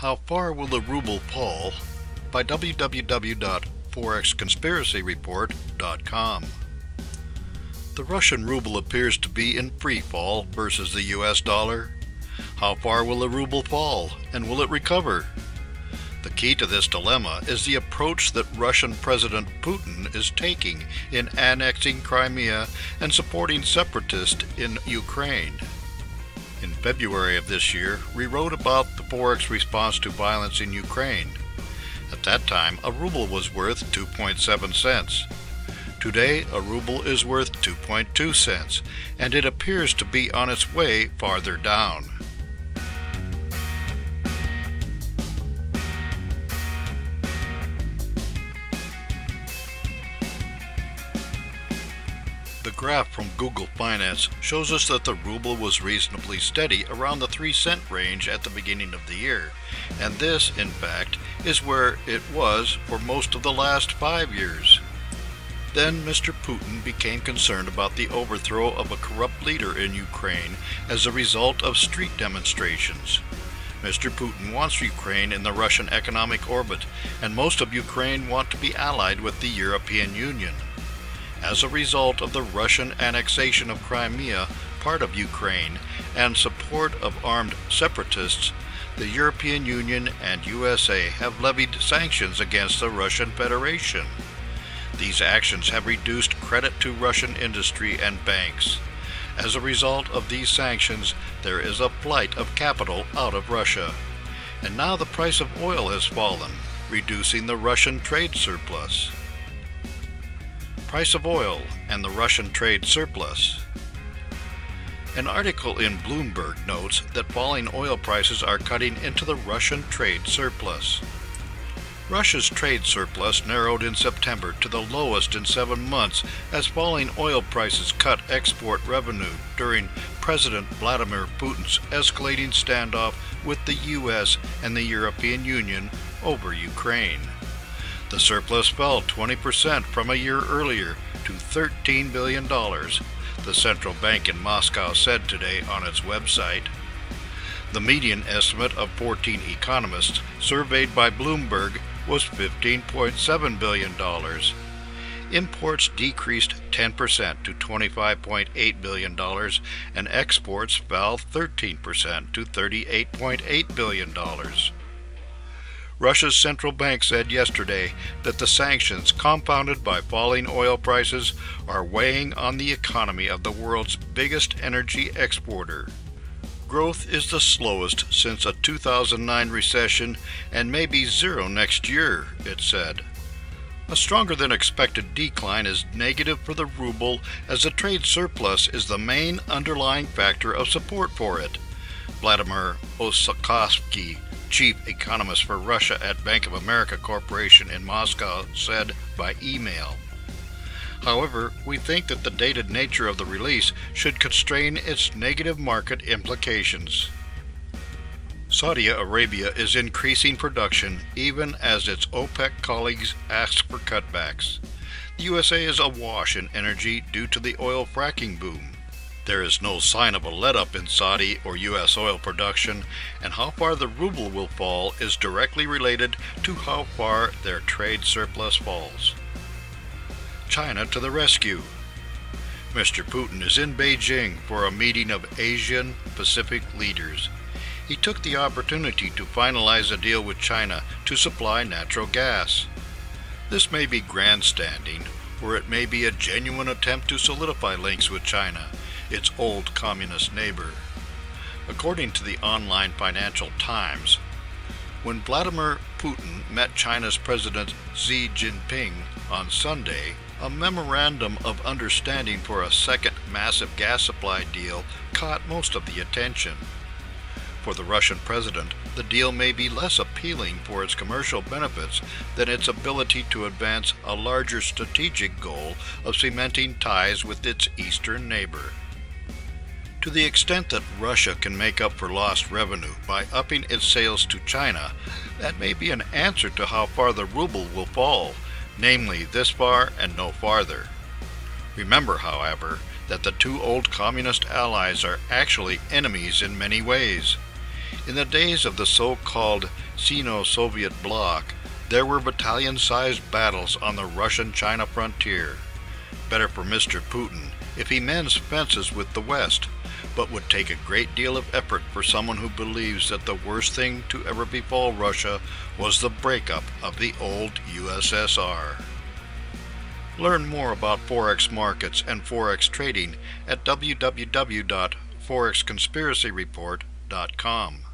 How Far Will the Ruble Fall? By www.forexconspiracyreport.com. The Russian ruble appears to be in free fall versus the US dollar. How far will the ruble fall, and will it recover? The key to this dilemma is the approach that Russian President Putin is taking in annexing Crimea and supporting separatists in Ukraine. In February of this year, we wrote about the Forex response to violence in Ukraine. At that time, a ruble was worth 2.7 cents. Today, a ruble is worth 2.2 cents, and it appears to be on its way farther down. The graph from Google Finance shows us that the ruble was reasonably steady around the 3-cent range at the beginning of the year, and this, in fact, is where it was for most of the last 5 years. Then Mr. Putin became concerned about the overthrow of a corrupt leader in Ukraine as a result of street demonstrations. Mr. Putin wants Ukraine in the Russian economic orbit, and most of Ukraine want to be allied with the European Union. As a result of the Russian annexation of Crimea, part of Ukraine, and support of armed separatists, the European Union and USA have levied sanctions against the Russian Federation. These actions have reduced credit to Russian industry and banks. As a result of these sanctions, there is a flight of capital out of Russia. And now the price of oil has fallen, reducing the Russian trade surplus. Price of oil and the Russian trade surplus. An article in Bloomberg notes that falling oil prices are cutting into the Russian trade surplus. Russia's trade surplus narrowed in September to the lowest in 7 months as falling oil prices cut export revenue during President Vladimir Putin's escalating standoff with the US and the European Union over Ukraine. The surplus fell 20% from a year earlier to $13 billion, the central bank in Moscow said today on its website. The median estimate of 14 economists surveyed by Bloomberg was $15.7 billion. Imports decreased 10% to $25.8 billion, and exports fell 13% to $38.8 billion. Russia's central bank said yesterday that the sanctions, compounded by falling oil prices, are weighing on the economy of the world's biggest energy exporter. Growth is the slowest since a 2009 recession and may be zero next year, it said. A stronger than expected decline is negative for the ruble, as the trade surplus is the main underlying factor of support for it. Vladimir Osakovsky, chief economist for Russia at Bank of America Corporation in Moscow, said by email. However, we think that the dated nature of the release should constrain its negative market implications. Saudi Arabia is increasing production even as its OPEC colleagues ask for cutbacks. The USA is awash in energy due to the oil fracking boom. There is no sign of a let-up in Saudi or U.S. oil production, and how far the ruble will fall is directly related to how far their trade surplus falls. China to the rescue. Mr. Putin is in Beijing for a meeting of Asian Pacific leaders. He took the opportunity to finalize a deal with China to supply natural gas. This may be grandstanding, or it may be a genuine attempt to solidify links with China, its old communist neighbor. According to the online Financial Times, when Vladimir Putin met China's President Xi Jinping on Sunday, a memorandum of understanding for a second massive gas supply deal caught most of the attention. For the Russian president, the deal may be less appealing for its commercial benefits than its ability to advance a larger strategic goal of cementing ties with its eastern neighbor. To the extent that Russia can make up for lost revenue by upping its sales to China, that may be an answer to how far the ruble will fall, namely this far and no farther. Remember, however, that the two old communist allies are actually enemies in many ways. In the days of the so-called Sino-Soviet bloc, there were battalion-sized battles on the Russian-China frontier. Better for Mr. Putin if he mends fences with the West, but would take a great deal of effort for someone who believes that the worst thing to ever befall Russia was the breakup of the old USSR. Learn more about Forex markets and Forex trading at www.forexconspiracyreport.com.